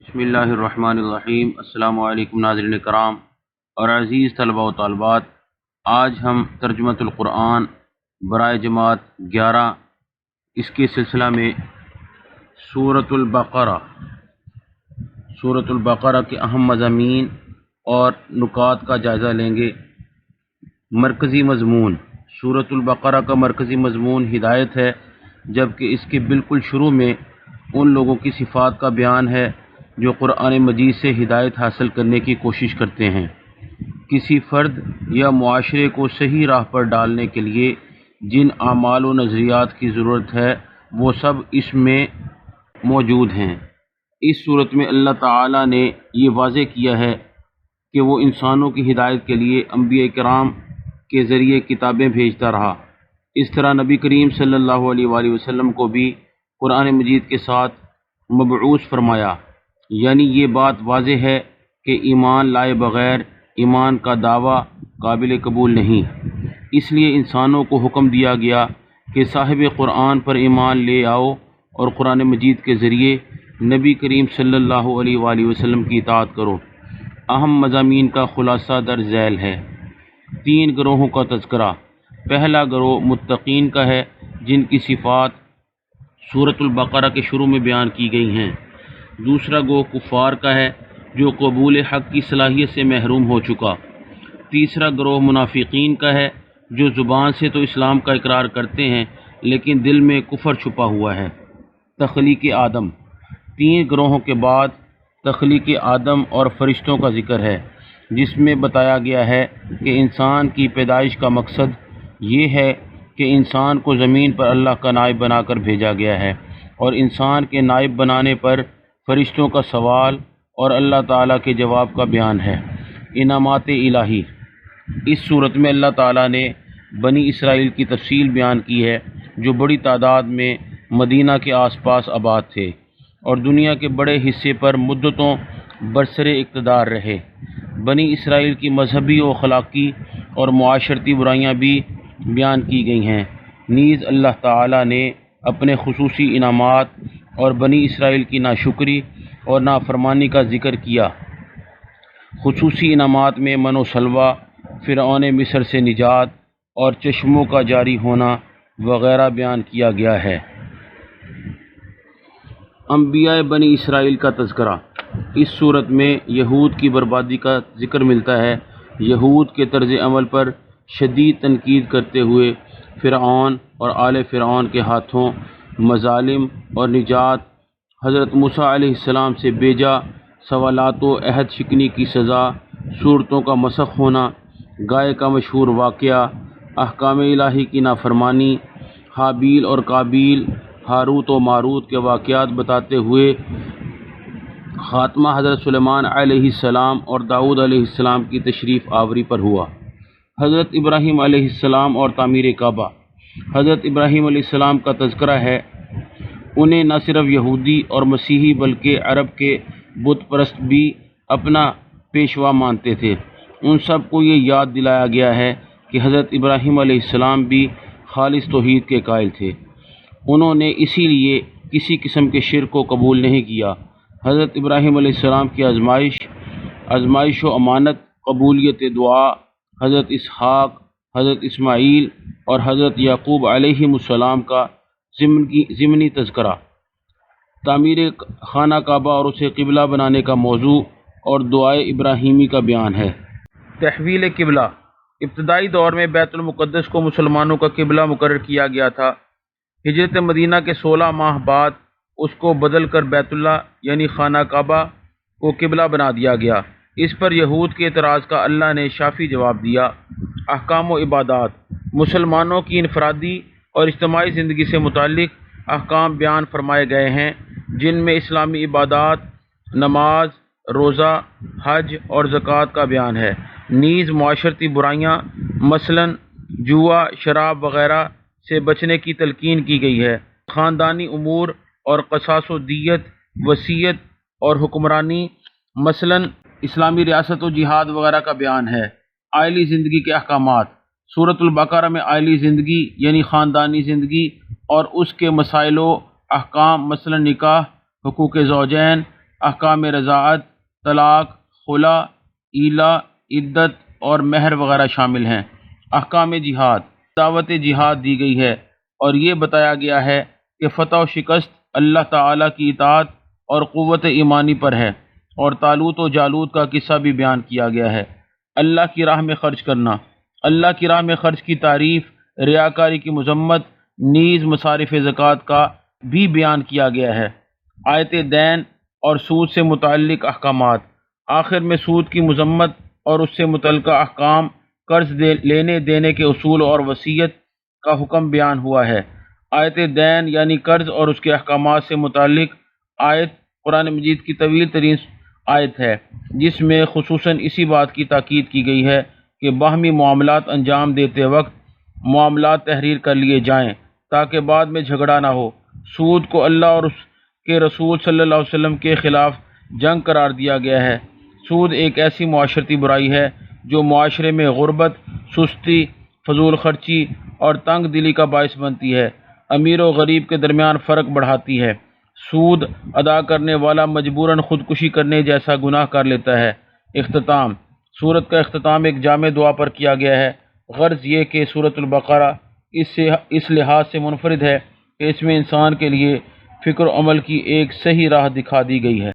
بسم اللہ الرحمن الرحیم۔ السلام علیکم ناظرین کرام اور عزیز طلباء و طالبات، آج ہم ترجمۃ القرآن برائے جماعت 11 اس کے سلسلہ میں سورۃ البقرہ کے اہم مضامین اور نکات کا جائزہ لیں گے۔ مرکزی مضمون: سورۃ البقرہ کا مرکزی مضمون ہدایت ہے، جبکہ اس کے بالکل شروع میں ان لوگوں کی صفات کا بیان ہے جو قرآن مجید سے ہدایت حاصل کرنے کی کوشش کرتے ہیں۔ کسی فرد یا معاشرے کو صحیح راہ پر ڈالنے کے لیے جن اعمال و نظریات کی ضرورت ہے وہ سب اس میں موجود ہیں۔ اس صورت میں اللہ تعالیٰ نے یہ واضح کیا ہے کہ وہ انسانوں کی ہدایت کے لیے انبیاء کرام کے ذریعے کتابیں بھیجتا رہا۔ اس طرح نبی کریم صلی اللہ علیہ وآلہ وسلم کو بھی قرآن مجید کے ساتھ مبعوث فرمایا، یعنی یہ بات واضح ہے کہ ایمان لائے بغیر ایمان کا دعویٰ قابل قبول نہیں۔ اس لیے انسانوں کو حکم دیا گیا کہ صاحب قرآن پر ایمان لے آؤ اور قرآن مجید کے ذریعے نبی کریم صلی اللہ علیہ وآلہ وسلم کی اطاعت کرو۔ اہم مضامین کا خلاصہ درج ذیل ہے۔ 3 گروہوں کا تذکرہ۔ پہلا گروہ متقین کا ہے، جن کی صفات سورۃ البقرہ کے شروع میں بیان کی گئی ہیں۔ دوسرا گروہ کفار کا ہے، جو قبول حق کی صلاحیت سے محروم ہو چکا۔ تیسرا گروہ منافقین کا ہے، جو زبان سے تو اسلام کا اقرار کرتے ہیں لیکن دل میں کفر چھپا ہوا ہے۔ تخلیق آدم۔ 3 گروہوں کے بعد تخلیق آدم اور فرشتوں کا ذکر ہے، جس میں بتایا گیا ہے کہ انسان کی پیدائش کا مقصد یہ ہے کہ انسان کو زمین پر اللہ کا نائب بنا کر بھیجا گیا ہے، اور انسان کے نائب بنانے پر فرشتوں کا سوال اور اللہ تعالیٰ کے جواب کا بیان ہے۔ انعامات الہی۔ اس صورت میں اللہ تعالیٰ نے بنی اسرائیل کی تفصیل بیان کی ہے، جو بڑی تعداد میں مدینہ کے آس پاس آباد تھے اور دنیا کے بڑے حصے پر مدتوں برسر اقتدار رہے۔ بنی اسرائیل کی مذہبی و اخلاقی اور معاشرتی برائیاں بھی بیان کی گئی ہیں۔ نیز اللہ تعالیٰ نے اپنے خصوصی انعامات اور بنی اسرائیل کی ناشکری اور نافرمانی کا ذکر کیا۔ خصوصی انعامات میں من و سلوہ، فرعون مصر سے نجات اور چشموں کا جاری ہونا وغیرہ بیان کیا گیا ہے۔ انبیاء بنی اسرائیل کا تذکرہ۔ اس صورت میں یہود کی بربادی کا ذکر ملتا ہے۔ یہود کے طرز عمل پر شدید تنقید کرتے ہوئے فرعون اور آل فرعون کے ہاتھوں مظالم اور نجات، حضرت موسیٰ علیہ السلام سے بیجا سوالات و عہد شکنی کی سزا، صورتوں کا مسخ ہونا، گائے کا مشہور واقعہ، احکام الہی کی نافرمانی، حابیل اور قابیل، ہاروت و ماروت کے واقعات بتاتے ہوئے خاتمہ حضرت سلیمان علیہ السلام اور داؤد علیہ السلام کی تشریف آوری پر ہوا۔ حضرت ابراہیم علیہ السلام اور تعمیر کعبہ۔ حضرت ابراہیم علیہ السلام کا تذکرہ ہے۔ انہیں نہ صرف یہودی اور مسیحی بلکہ عرب کے بت پرست بھی اپنا پیشوا مانتے تھے۔ ان سب کو یہ یاد دلایا گیا ہے کہ حضرت ابراہیم علیہ السلام بھی خالص توحید کے قائل تھے۔ انہوں نے اسی لیے کسی قسم کے شرک کو قبول نہیں کیا۔ حضرت ابراہیم علیہ السلام کی آزمائش و امانت، قبولیت دعا، حضرت اسحاق، حضرت اسماعیل اور حضرت یعقوب علیہ السلام کا ضمنی تذکرہ، تعمیر خانہ کعبہ اور اسے قبلہ بنانے کا موضوع اور دعائے ابراہیمی کا بیان ہے۔ تحویل قبلہ۔ ابتدائی دور میں بیت المقدس کو مسلمانوں کا قبلہ مقرر کیا گیا تھا۔ ہجرت مدینہ کے 16 ماہ بعد اس کو بدل کر بیت اللہ یعنی خانہ کعبہ کو قبلہ بنا دیا گیا۔ اس پر یہود کے اعتراض کا اللہ نے شافی جواب دیا۔ احکام و عبادات۔ مسلمانوں کی انفرادی اور اجتماعی زندگی سے متعلق احکام بیان فرمائے گئے ہیں، جن میں اسلامی عبادات، نماز، روزہ، حج اور زکوٰۃ کا بیان ہے۔ نیز معاشرتی برائیاں مثلاً جوا، شراب وغیرہ سے بچنے کی تلقین کی گئی ہے۔ خاندانی امور اور قصاص و دیت، وصیت اور حکمرانی مثلاً اسلامی ریاست و جہاد وغیرہ کا بیان ہے۔ عائلی زندگی کے احکامات۔ سورۃ البقرہ میں عائلی زندگی یعنی خاندانی زندگی اور اس کے مسائل و احکام مثلاً نکاح، حقوق زوجین، احکام رضاعت، طلاق، خلا، ایلا، عدت اور مہر وغیرہ شامل ہیں۔ احکام جہاد، دعوت جہاد دی گئی ہے اور یہ بتایا گیا ہے کہ فتح و شکست اللہ تعالیٰ کی اطاعت اور قوت ایمانی پر ہے، اور طالوت و جالوت کا قصہ بھی بیان کیا گیا ہے۔ اللہ کی راہ میں خرچ کرنا، اللہ کی راہ میں خرچ کی تعریف، ریاکاری کی مذمت، نیز مصارف زکوٰۃ کا بھی بیان کیا گیا ہے۔ آیت دین اور سود سے متعلق احکامات، آخر میں سود کی مذمت اور اس سے متعلقہ احکام، قرض لینے دینے کے اصول اور وصیت کا حکم بیان ہوا ہے۔ آیت دین یعنی قرض اور اس کے احکامات سے متعلق آیت قرآن مجید کی طویل ترین آیت ہے، جس میں خصوصاً اسی بات کی تاکید کی گئی ہے کہ باہمی معاملات انجام دیتے وقت معاملات تحریر کر لیے جائیں تاکہ بعد میں جھگڑا نہ ہو۔ سود کو اللہ اور اس کے رسول صلی اللہ علیہ وسلم کے خلاف جنگ قرار دیا گیا ہے۔ سود ایک ایسی معاشرتی برائی ہے جو معاشرے میں غربت، سستی، فضول خرچی اور تنگ دلی کا باعث بنتی ہے، امیر و غریب کے درمیان فرق بڑھاتی ہے۔ سود ادا کرنے والا مجبوراً خودکشی کرنے جیسا گناہ کر لیتا ہے۔ اختتام، سورت کا اختتام ایک جامع دعا پر کیا گیا ہے۔ غرض یہ کہ سورۃ البقرہ اس لحاظ سے منفرد ہے کہ اس میں انسان کے لیے فکر و عمل کی ایک صحیح راہ دکھا دی گئی ہے۔